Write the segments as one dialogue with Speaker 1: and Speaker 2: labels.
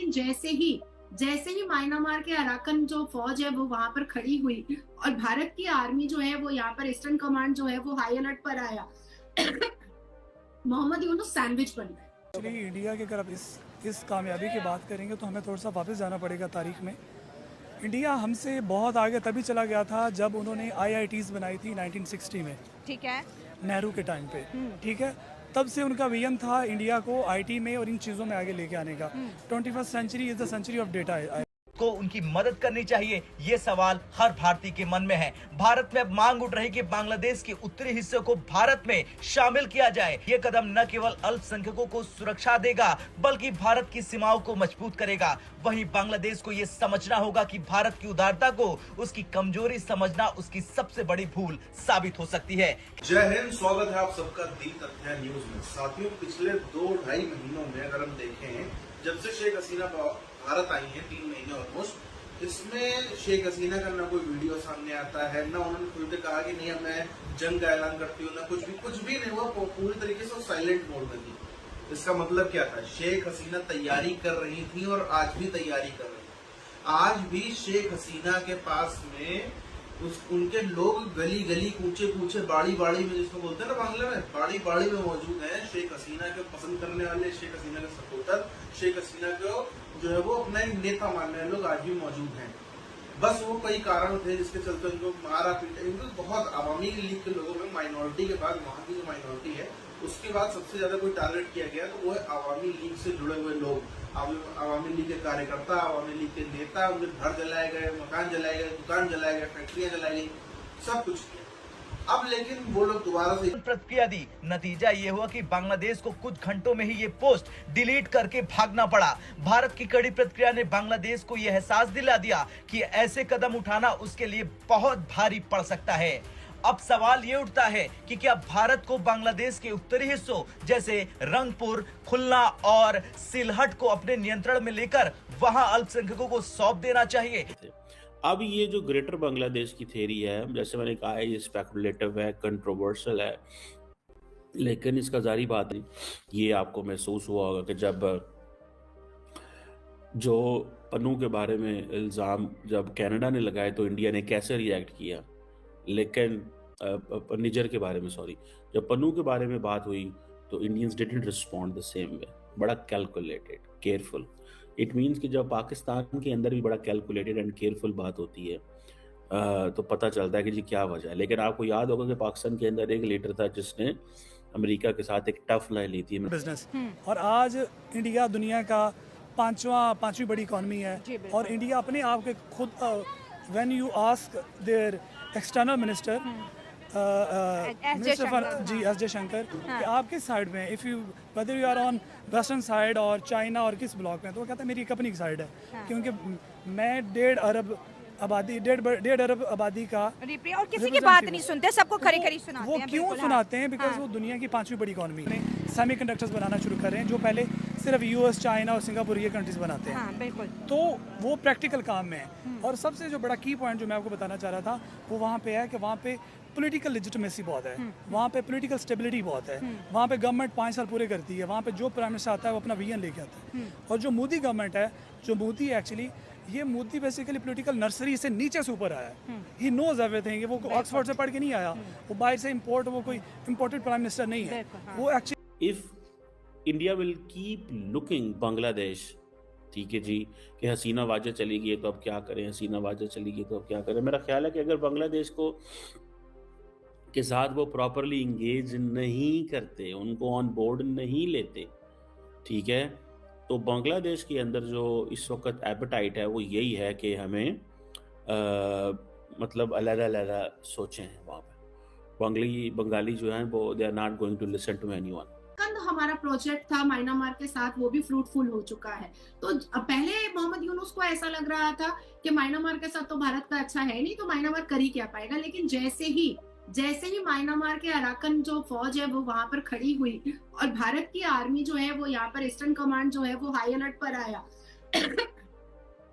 Speaker 1: लेकिन जैसे ही म्यांमार के अराकन जो फौज है वो वहां पर खड़ी हुई और भारत की आर्मी जो है वो यहाँ पर ईस्टर्न कमांड जो है वो हाई अलर्ट पर आया। मोहम्मद यूनुस सैंडविच बन गए।
Speaker 2: एक्चुअली इंडिया की अगर आप इस कामयाबी की बात करेंगे तो हमें थोड़ा सा वापस जाना पड़ेगा तारीख में। इंडिया हमसे बहुत आगे तभी चला गया था जब उन्होंने आईआईटीज़ बनाई थी 1960 में,
Speaker 3: ठीक है,
Speaker 2: नेहरू के टाइम पे। ठीक है, तब से उनका विजन था इंडिया को आईटी में और इन चीज़ों में आगे लेके आने का। 21st century is the century of data.
Speaker 4: को उनकी मदद करनी चाहिए, ये सवाल हर भारतीय के मन में है। भारत में अब मांग उठ रही कि बांग्लादेश के उत्तरी हिस्से को भारत में शामिल किया जाए। ये कदम न केवल अल्पसंख्यकों को सुरक्षा देगा बल्कि भारत की सीमाओं को मजबूत करेगा। वहीं बांग्लादेश को ये समझना होगा कि भारत की उदारता को उसकी कमजोरी समझना उसकी सबसे बड़ी भूल साबित हो सकती है।
Speaker 5: जय हिंद, स्वागत है आप सबका दी तथ्य न्यूज में। साथियों, पिछले 2-2.5 महीनों में अगर हम देखें, जब से शेख हसीना भारत आई है, 3 महीने ऑलमोस्ट, इसमें शेख हसीना का ना कोई वीडियो सामने आता है, ना उन्होंने खुल के कहा कि नहीं मैं जंग का ऐलान करती हूँ, ना कुछ भी नहीं हुआ। पूरी तरीके से साइलेंट मोड में थी। इसका मतलब क्या था? शेख हसीना तैयारी कर रही थी और आज भी तैयारी कर रही है। आज भी शेख हसीना के पास में उनके लोग गली गली, कूचे कूचे, बाड़ी बाड़ी में, जिसको बोलते हैं ना बांग्ला में, बाड़ी बाड़ी में मौजूद है। शेख हसीना के पसंद करने वाले, शेख हसीना के सपोर्टर, शेख हसीना को जो है वो अपना एक नेता मानने वाले लोग आज भी मौजूद हैं। बस वो कई कारण थे जिसके चलते उनको मारा पीटा। बहुत आवामी लीग के लोगों में माइनॉरिटी के बाद, वहां की जो माइनॉरिटी है उसके बाद सबसे ज्यादा कोई टारगेट किया गया तो वो है आवामी लीग से जुड़े हुए लोग, आवामी लीग के कार्यकर्ता, आवामी लीग के नेता। उनके घर जलाए गए, मकान जलाए गए, दुकान जलाए गए, फैक्ट्रियां जलाई गई, सब कुछ किया। अब लेकिन वो लोग दोबारा से
Speaker 4: प्रतिक्रिया दी। नतीजा ये हुआ कि बांग्लादेश को कुछ घंटों में ही ये पोस्ट डिलीट करके भागना पड़ा। भारत की कड़ी प्रतिक्रिया ने बांग्लादेश को यह एहसास दिला दिया कि ऐसे कदम उठाना उसके लिए बहुत भारी पड़ सकता है। अब सवाल ये उठता है कि क्या भारत को बांग्लादेश के उत्तरी हिस्सों जैसे रंगपुर, खुलना और सिलहट को अपने नियंत्रण में लेकर वहां अल्पसंख्यकों को सौंप देना चाहिए।
Speaker 6: अब ये जो ग्रेटर बांग्लादेश की थ्योरी है, जैसे मैंने कहा है, ये स्पेकुलेटिव है, कंट्रोवर्शियल है, लेकिन इसका जारी बात नहीं। ये आपको महसूस हुआ होगा कि जब जो पन्नू के बारे में इल्ज़ाम जब कनाडा ने लगाए तो इंडिया ने कैसे रिएक्ट किया, लेकिन निजर के बारे में, सॉरी, जब पन्नू के बारे में बात हुई तो Indians didn't respond the same way. बड़ा कैलकुलेटेड, केयरफुल। इट मीन्स कि जब पाकिस्तान के अंदर भी बड़ा कैलकुलेटेड एंड केयरफुल बात होती है तो पता चलता है कि जी क्या वजह है। लेकिन आपको याद होगा कि पाकिस्तान के अंदर एक लीडर था जिसने अमेरिका के साथ एक टफ लाइन ली थी
Speaker 2: बिजनेस। और आज इंडिया दुनिया का पांचवी बड़ी इकॉनमी है और इंडिया अपने आप के खुद, when you ask their external minister S Jaishankar कि आप किस साइड में, if you whether you are on western side और चाइना और किस ब्लॉक में, तो वो कहता है मेरी एक अपनी साइड है। क्योंकि मैं 1.5 अरब आबादी का,
Speaker 3: और किसी की बात नहीं सुनते, सबको खरी खरी सुनाते हैं।
Speaker 2: वो क्यों सुनाते हैं? बिकॉज वो दुनिया की 5वीं बड़ी इकॉनमी है। सेमीकंडक्टर्स बनाना शुरू कर रहे हैं जो पहले सिर्फ यूएस, चाइना और सिंगापुर ये कंट्रीज बनाते हैं।
Speaker 3: बिल्कुल।
Speaker 2: तो वो प्रैक्टिकल काम में है। और सबसे जो बड़ा की पॉइंट जो मैं आपको बताना चाह रहा था वो वहाँ पे है कि वहाँ पे पॉलिटिकल लेजिटिमेसी बहुत है, वहाँ पे पॉलिटिकल स्टेबिलिटी बहुत है, वहाँ पे गवर्नमेंट 5 साल पूरे करती है, वहाँ पे जो प्राइम मिनिस्टर आता है वो अपना विजन लेके आता है। और जो मोदी गवर्नमेंट है, जो मोदी एक्चुअली, ये मोदी बेसिकली पॉलिटिकल नर्सरी से नीचे से ऊपर आया है। He knows everything. वो ऑक्सफोर्ड से पढ़ के नहीं आया, वो बाहर से इम्पोर्ट, वो कोई इम्पोर्टेड प्राइम मिनिस्टर नहीं है। वो actually,
Speaker 6: if India will keep looking Bangladesh, ठीक है जी, कि हसीना वाजा चली गई तो अब क्या करें, हसीना वाजा चली गई तो अब क्या करें। मेरा ख्याल है कि अगर बांग्लादेश को के साथ वो प्रॉपरली इंगेज नहीं करते, उनको ऑन बोर्ड नहीं लेते, ठीक है, तो बांग्लादेश के अंदर जो इस वक्त एपेटाइट है वो यही है कि हमें मतलब अलग-अलग सोचें हैं। वहाँ पे बंगाली जो हैं वो they are not going to listen to anyone.
Speaker 1: हमारा प्रोजेक्ट था म्यांमार के साथ, वो भी फ्रूटफुल हो चुका है। तो पहले मोहम्मद यूनुस को ऐसा लग रहा था कि म्यांमार के साथ तो भारत का अच्छा है नहीं, तो म्यांमार कर ही क्या पाएगा। लेकिन जैसे ही म्यांमार के अराकन जो फौज है वो वहां पर खड़ी हुई और भारत की आर्मी जो है वो यहाँ पर ईस्टर्न कमांड जो है वो हाई अलर्ट पर आया।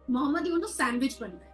Speaker 1: मोहम्मद यूनुस सैंडविच बन गए।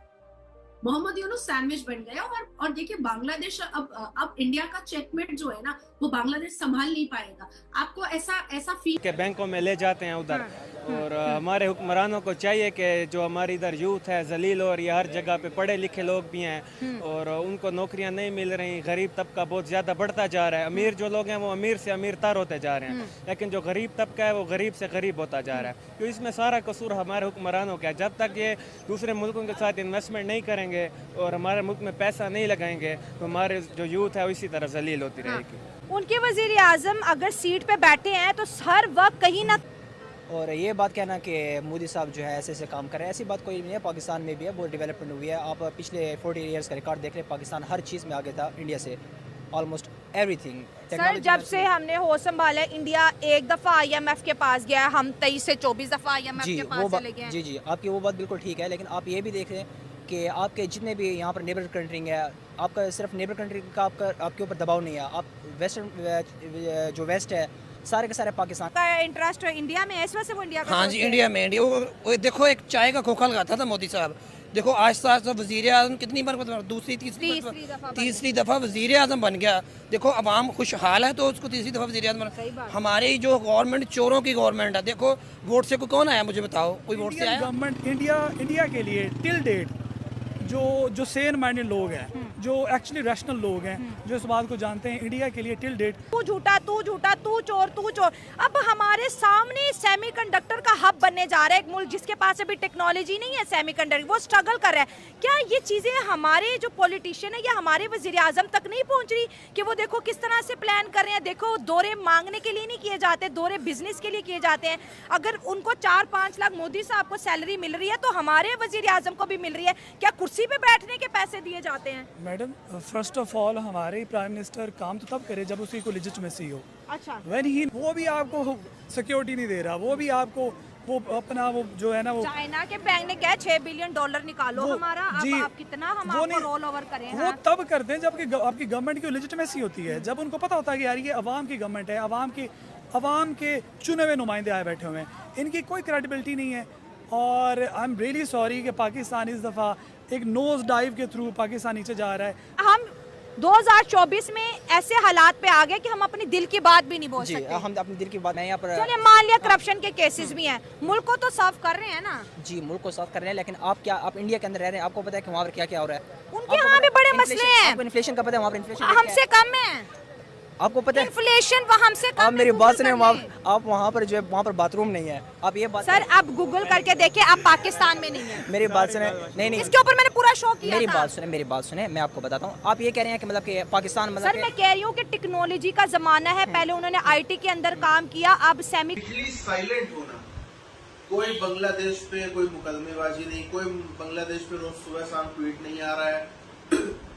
Speaker 1: मोहम्मद यूनुस सैंडविच बन गया। और देखिए बांग्लादेश अब इंडिया का चेकमेट जो है ना वो बांग्लादेश संभाल नहीं पाएगा। आपको ऐसा फील
Speaker 7: के बैंकों में ले जाते हैं उधर। और हमारे हुक्मरानों को चाहिए कि जो हमारी इधर यूथ है जलील, और ये हर जगह पे पढ़े लिखे लोग भी हैं और उनको नौकरियां नहीं मिल रही, गरीब तबका बहुत ज़्यादा बढ़ता जा रहा है। अमीर जो लोग हैं वो अमीर से अमीर तर होते जा रहे हैं, लेकिन जो गरीब तबका है वो गरीब से गरीब होता जा रहा है। तो इसमें सारा कसूर हमारे हुक्मरानों का है। जब तक ये दूसरे मुल्कों के साथ इन्वेस्टमेंट नहीं करेंगे और हमारे मुल्क में पैसा नहीं लगाएंगे तो हमारे जो यूथ है वो इसी तरह जलील होती रहेगी।
Speaker 3: उनके वजीर आजम अगर सीट पे बैठे हैं तो हर वक्त कहीं ना।
Speaker 8: और ये बात कहना कि मोदी साहब जो है ऐसे ऐसे काम कर रहे हैं, ऐसी बात कोई नहीं है। पाकिस्तान में भी है, बहुत डेवलपमेंट हुई है। आप पिछले 40 ईयर्स का रिकॉर्ड देख रहे हैं, पाकिस्तान हर चीज़ में आगे था इंडिया से, ऑलमोस्ट एवरीथिंग।
Speaker 3: सर जब से हमने होश संभाला इंडिया एक दफ़ा IMF के पास गया, हम 23 से 24 दफ़ा IMF के पास चले गए।
Speaker 8: जी आपकी वो बात बिल्कुल ठीक है, लेकिन आप ये भी देख रहे हैं कि आपके जितने भी यहाँ पर नेबर कंट्री है, आपका सिर्फ नेबर कंट्री का आपके ऊपर दबाव नहीं है। आप वेस्टर्न जो वेस्ट है सारे के सारे पाकिस्तान
Speaker 3: का इंटरेस्ट इंडिया में है, इस वजह से वो इंडिया का।
Speaker 9: हाँ जी, इंडिया में वो देखो एक चाय का खोखा लगाता था मोदी साहब, देखो आहिस्ता आहिस्ता वजीर आजम कितनी बार दूसरी तीसरी दफ़ा वजीर आजम बन गया। देखो अवाम खुशहाल है तो उसको तीसरी दफ़ा वजीर आजम बना। हमारी जो गवर्नमेंट चोरों की गवर्नमेंट है। देखो वोट से कौन आया मुझे बताओ, कोई वोट से आया?
Speaker 2: गवर्नमेंट इंडिया के लिए टिल डेट जो सेन माइंडेड लोग हैं, जो एक्चुअली रैशनल लोग हैं, जो इस बात को जानते हैं, इंडिया के लिए टिल डेट
Speaker 3: तू झूठा तू चोर तू चोर। अब हमारे सामने सेमीकंडक्टर का हब बनने जा रहा है एक मुल्क जिसके पास अभी टेक्नोलॉजी नहीं है सेमीकंडक्टर, वो स्ट्रगल कर रहा है। क्या ये चीजें हमारे जो पॉलिटिशियन है या हमारे वजीर आजम तक नहीं पहुंच रही कि वो देखो किस तरह से प्लान कर रहे हैं? देखो दौरे मांगने के लिए नहीं किए जाते, दौरे बिजनेस के लिए किए जाते हैं। अगर उनको 4-5 लाख मोदी साहब को सैलरी मिल रही है तो हमारे वजीर आजम को भी मिल रही है, क्या कुर्सी पे बैठने के पैसे दिए जाते हैं?
Speaker 2: मैडम फर्स्ट ऑफ ऑल हमारे प्राइम मिनिस्टर काम तो तब करे जब उसकी कोई लेजिटिमेसी हो।
Speaker 3: अच्छा,
Speaker 2: वो भी आपको सिक्योरिटी नहीं दे रहा, वो भी आपको वो अपना वो जो है ना वो
Speaker 3: चाइना के बैंक ने क्या $6 बिलियन निकालो हमारा, अब आप कितना हम आपको रोल ओवर करें?
Speaker 2: वो तब करते हैं जब आपकी गवर्नमेंट की लेजिटिमेसी होती है, जब उनको पता होता है कि यार ये अवाम की गवर्नमेंट है, अवाम के चुने हुए नुमाइंदे आए बैठे हुए हैं, इनकी कोई क्रेडिबिलिटी नहीं है। और आई एम रियली सॉरी कि पाकिस्तान इस दफ़ा एक नोज डाइव के थ्रू पाकिस्तान नीचे जा रहा है।
Speaker 3: हम 2024 में ऐसे हालात पे आ गए कि हम अपनी दिल की बात भी नहीं बोल सकते।
Speaker 8: हम अपनी दिल की बात नहीं यहाँ पर।
Speaker 3: चलिए मान लिया करप्शन के केसेस भी हैं, मुल्क को तो साफ कर रहे हैं ना।
Speaker 8: जी मुल्क को साफ कर रहे हैं, लेकिन आप इंडिया के अंदर रह रहे हैं, आपको पता है कि वहाँ पर क्या क्या हो रहा है।
Speaker 3: उनके यहाँ भी बड़े मसले हैं।
Speaker 8: इन्फ्लेशन का पता है, वहाँ पर इन्फ्लेशन
Speaker 3: हमसे कम है,
Speaker 8: आपको पता है
Speaker 3: इन्फ्लेशन हमसे कम।
Speaker 8: आप मेरी बात सुने, आप वहाँ पर जो है वहाँ पर बाथरूम नहीं है। आप ये बात
Speaker 3: सर आप गूगल करके देखिए, आप पाकिस्तान में नहीं है।
Speaker 8: मेरी बात सुने, नहीं
Speaker 3: इसके ऊपर मैंने पूरा शो किया था।
Speaker 8: मेरी बात सुने, मैं आपको बताता हूँ। आप ये कह रहे हैं कि मतलब कि पाकिस्तान मतलब
Speaker 3: सर मैं कह रही हूँ कि टेक्नोलॉजी का जमाना है, पहले उन्होंने IT के अंदर काम किया, अब सेमी
Speaker 5: साइलेंट होना। कोई बांग्लादेश पे कोई मुकदमेबाजी नहीं, कोई बांग्लादेश पे रोज सुबह शाम ट्वीट नहीं आ रहा है,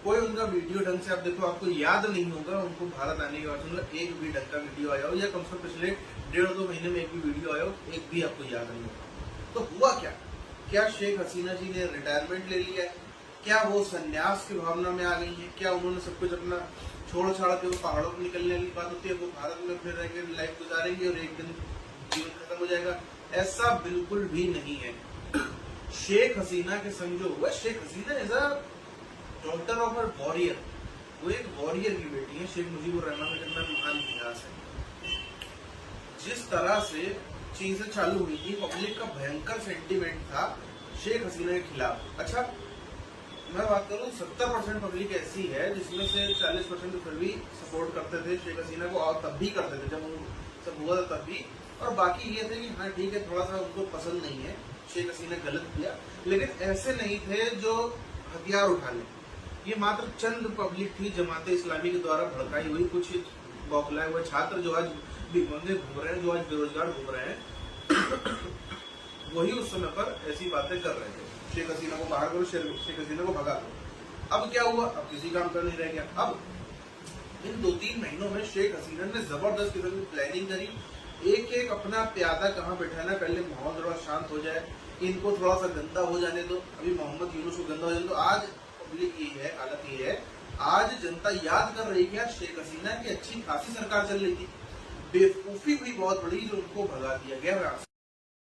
Speaker 5: कोई उनका वीडियो ढंग से आप देखो, आपको याद नहीं होगा उनको भारत आने के बाद उनका एक भी ढंग का वीडियो आया हो, या कम से कम पिछले 1.5-2 महीने में एक भी वीडियो आया हो, एक भी आपको याद नहीं होगा। तो हुआ क्या शेख हसीना जी ने रिटायरमेंट ले लिया है? क्या वो संन्यास की भावना में आ गई है? क्या उन्होंने सब कुछ अपना छोड़ छाड़ के वो पहाड़ों पर निकलने की बात होती है, वो भारत में फिर रहेंगे, लाइफ गुजारेंगे और एक दिन जीवन खत्म हो जाएगा? ऐसा बिल्कुल भी नहीं है। शेख हसीना के संग जो हुआ, Sheikh Hasina is a daughter of a warrior, वो एक वॉरियर की बेटी है। शेख मुजीबुर रहमान का कितना महान इतिहास है। जिस तरह से चीजें चालू हुई थी, पब्लिक का भयंकर सेंटीमेंट था शेख हसीना के खिलाफ। अच्छा मैं बात करूं, 70% पब्लिक ऐसी है जिसमें से 40% फिर भी सपोर्ट करते थे शेख हसीना को, और तब भी करते थे जब वो सब हुआ था तब भी। और बाकी ये थे कि हाँ ठीक है, थोड़ा सा उनको पसंद नहीं है, शेख हसीना गलत किया, लेकिन ऐसे नहीं थे जो हथियार उठा ले। ये मात्र चंद पब्लिक थी जमाते इस्लामी के द्वारा भड़काई हुई, कुछ बौखलाए हुए छात्र जो आज भिगमंगे घूम रहे हैं, जो आज बेरोजगार घूम रहे हैं, वही उस समय पर ऐसी बातें कर रहे थे। शेख हसीना को बाहर करो, शेख हसीना को भगा दो। अब क्या हुआ? अब किसी काम का नहीं रह गया। अब इन 2-3 महीनों में शेख हसीना ने जबरदस्त किस्म की प्लानिंग करी, एक अपना प्यादा कहाँ बैठाना, पहले माहौल थोड़ा शांत हो जाए, इनको थोड़ा सा गंदा हो जाने दो, अभी मोहम्मद यूनुस को गंदा हो जाने दो। आज पब्लिक ये है, हालत ये है, आज जनता याद कर रही है शेख हसीना की अच्छी खासी सरकार चल रही थी, बेवकूफी हुई बहुत बड़ी जो उनको भगा दिया गया।